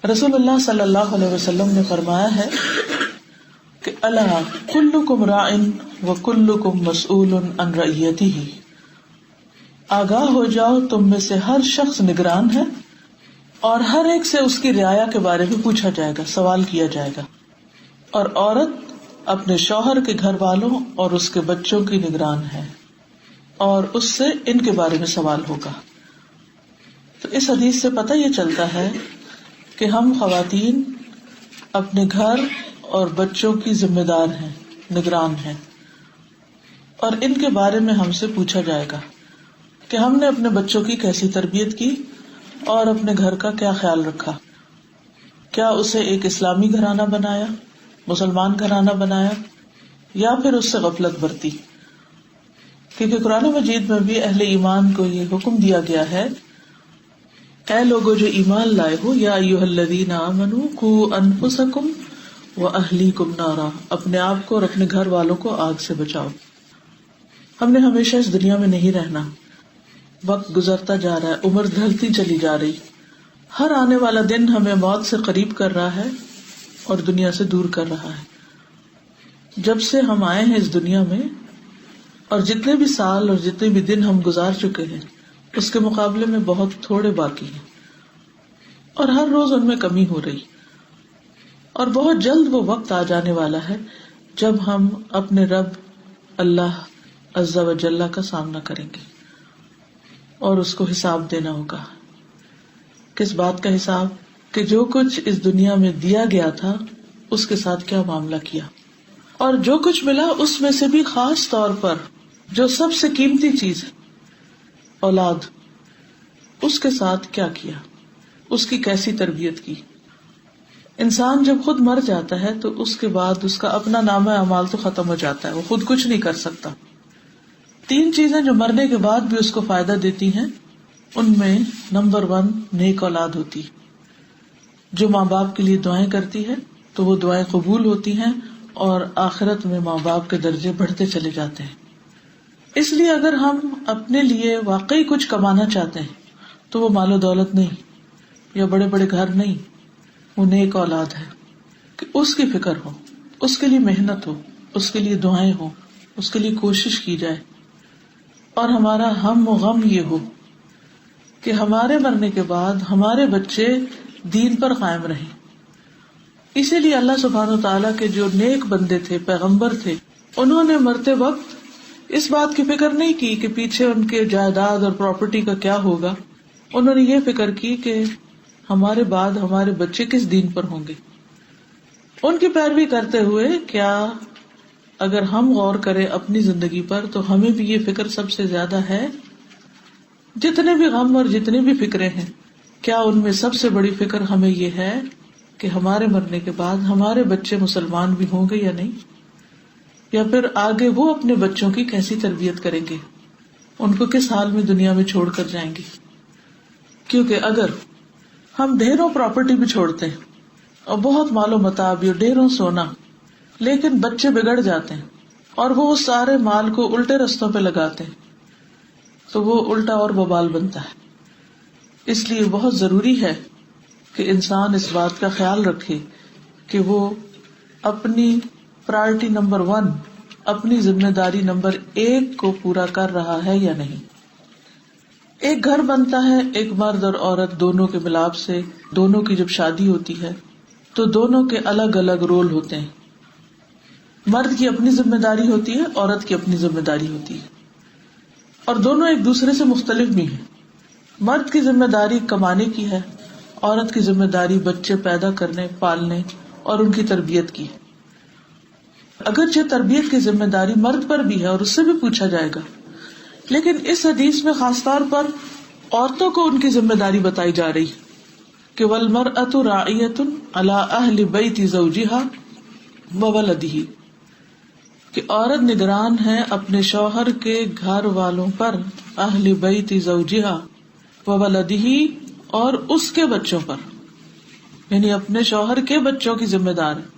رسول اللہ صلی اللہ علیہ وسلم نے فرمایا ہے کہ الا کلکم راع وکلکم مسئول عن رعیتہ، آگاہ ہو جاؤ تم میں سے ہر شخص نگران ہے اور ہر ایک سے اس کی رعایا کے بارے میں پوچھا جائے گا، سوال کیا جائے گا، اور عورت اپنے شوہر کے گھر والوں اور اس کے بچوں کی نگران ہے اور اس سے ان کے بارے میں سوال ہوگا۔ تو اس حدیث سے پتہ یہ چلتا ہے کہ ہم خواتین اپنے گھر اور بچوں کی ذمہ دار ہیں، نگران ہیں، اور ان کے بارے میں ہم سے پوچھا جائے گا کہ ہم نے اپنے بچوں کی کیسی تربیت کی اور اپنے گھر کا کیا خیال رکھا، کیا اسے ایک اسلامی گھرانہ بنایا، مسلمان گھرانہ بنایا، یا پھر اس سے غفلت برتی۔ کیونکہ قرآن مجید میں بھی اہل ایمان کو یہ حکم دیا گیا ہے، اے لوگو جو ایمان لائے ہو، یا ایھا الذین آمنوا قوا انفسکم واہلیکم نارا، اپنے آپ کو اور اپنے گھر والوں کو آگ سے بچاؤ۔ ہم نے ہمیشہ اس دنیا میں نہیں رہنا، وقت گزرتا جا رہا ہے، عمر ڈھلتی چلی جا رہی، ہر آنے والا دن ہمیں موت سے قریب کر رہا ہے اور دنیا سے دور کر رہا ہے۔ جب سے ہم آئے ہیں اس دنیا میں، اور جتنے بھی سال اور جتنے بھی دن ہم گزار چکے ہیں اس کے مقابلے میں بہت تھوڑے باقی ہیں، اور ہر روز ان میں کمی ہو رہی، اور بہت جلد وہ وقت آ جانے والا ہے جب ہم اپنے رب اللہ عز و جل کا سامنا کریں گے اور اس کو حساب دینا ہوگا۔ کس بات کا حساب؟ کہ جو کچھ اس دنیا میں دیا گیا تھا اس کے ساتھ کیا معاملہ کیا، اور جو کچھ ملا اس میں سے بھی خاص طور پر جو سب سے قیمتی چیز اولاد، اس کے ساتھ کیا کیا، اس کی کیسی تربیت کی۔ انسان جب خود مر جاتا ہے تو اس کے بعد اس کا اپنا نامہ اعمال تو ختم ہو جاتا ہے، وہ خود کچھ نہیں کر سکتا۔ 3 چیزیں جو مرنے کے بعد بھی اس کو فائدہ دیتی ہیں، ان میں نمبر 1 نیک اولاد ہوتی ہے، جو ماں باپ کے لیے دعائیں کرتی ہے تو وہ دعائیں قبول ہوتی ہیں اور آخرت میں ماں باپ کے درجے بڑھتے چلے جاتے ہیں۔ اس لیے اگر ہم اپنے لیے واقعی کچھ کمانا چاہتے ہیں تو وہ مال و دولت نہیں یا بڑے بڑے گھر نہیں، وہ نیک اولاد ہے کہ اس کی فکر ہو، اس کے لیے محنت ہو، اس کے لیے دعائیں ہو، اس کے لیے کوشش کی جائے، اور ہمارا ہم و غم یہ ہو کہ ہمارے مرنے کے بعد ہمارے بچے دین پر قائم رہیں۔ اسی لیے اللہ سبحانہ و تعالیٰ کے جو نیک بندے تھے، پیغمبر تھے، انہوں نے مرتے وقت اس بات کی فکر نہیں کی کہ پیچھے ان کے جائیداد اور پراپرٹی کا کیا ہوگا، انہوں نے یہ فکر کی کہ ہمارے بعد ہمارے بچے کس دین پر ہوں گے۔ ان کی پیروی کرتے ہوئے کیا اگر ہم غور کریں اپنی زندگی پر تو ہمیں بھی یہ فکر سب سے زیادہ ہے؟ جتنے بھی غم اور جتنی بھی فکریں ہیں، کیا ان میں سب سے بڑی فکر ہمیں یہ ہے کہ ہمارے مرنے کے بعد ہمارے بچے مسلمان بھی ہوں گے یا نہیں، یا پھر آگے وہ اپنے بچوں کی کیسی تربیت کریں گے، ان کو کس حال میں دنیا میں چھوڑ کر جائیں گے؟ کیونکہ اگر ہم ڈھیروں پراپرٹی بھی چھوڑتے ہیں اور بہت مال و متاع بھی اور ڈھیروں سونا، لیکن بچے بگڑ جاتے ہیں اور وہ اس سارے مال کو الٹے رستوں پہ لگاتے ہیں تو وہ الٹا اور وبال بنتا ہے۔ اس لیے بہت ضروری ہے کہ انسان اس بات کا خیال رکھے کہ وہ اپنی پرائرٹی نمبر 1، اپنی ذمہ داری نمبر 1 کو پورا کر رہا ہے یا نہیں۔ ایک گھر بنتا ہے ایک مرد اور عورت دونوں کے ملاپ سے، دونوں کی جب شادی ہوتی ہے تو دونوں کے الگ الگ رول ہوتے ہیں۔ مرد کی اپنی ذمہ داری ہوتی ہے، عورت کی اپنی ذمہ داری ہوتی ہے، اور دونوں ایک دوسرے سے مختلف بھی ہیں۔ مرد کی ذمہ داری کمانے کی ہے، عورت کی ذمہ داری بچے پیدا کرنے، پالنے اور ان کی تربیت کی۔ اگرچہ تربیت کی ذمہ داری مرد پر بھی ہے اور اس سے بھی پوچھا جائے گا، لیکن اس حدیث میں خاص طور پر عورتوں کو ان کی ذمہ داری بتائی جا رہی کہ وَالْمَرْأَةُ رَاعِيَةٌ عَلَىٰ أَهْلِ بَيْتِ زَوْجِهَا وَوَلَدِهِ، کہ عورت نگران ہے اپنے شوہر کے گھر والوں پر، اہل بیت زوجها وولده، اور اس کے بچوں پر، یعنی اپنے شوہر کے بچوں کی ذمہ دار ہے۔